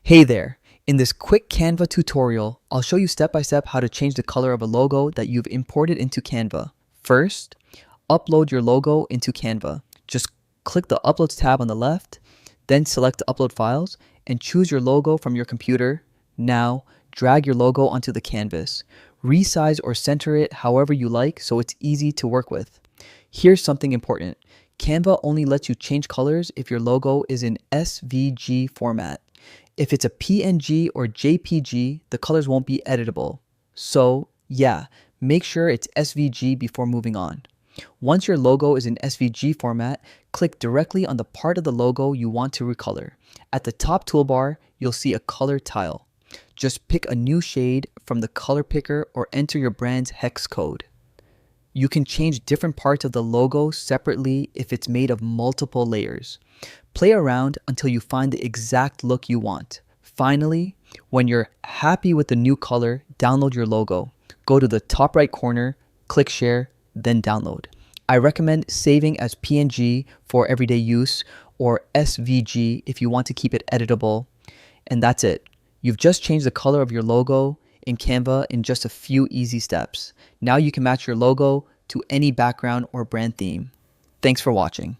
Hey there! In this quick Canva tutorial, I'll show you step by step how to change the color of a logo that you've imported into Canva. First, upload your logo into Canva. Just click the Uploads tab on the left, then select Upload Files, and choose your logo from your computer. Now, drag your logo onto the canvas. Resize or center it however you like so it's easy to work with. Here's something important. Canva only lets you change colors if your logo is in SVG format. If it's a PNG or JPG, the colors won't be editable. So yeah, make sure it's SVG before moving on. Once your logo is in SVG format, click directly on the part of the logo you want to recolor. At the top toolbar, you'll see a color tile. Just pick a new shade from the color picker or enter your brand's hex code. You can change different parts of the logo separately if it's made of multiple layers. Play around until you find the exact look you want. Finally, when you're happy with the new color, download your logo. Go to the top right corner, click share, then download. I recommend saving as PNG for everyday use or SVG if you want to keep it editable. And that's it. You've just changed the color of your logo in Canva in just a few easy steps. Now you can match your logo to any background or brand theme. Thanks for watching.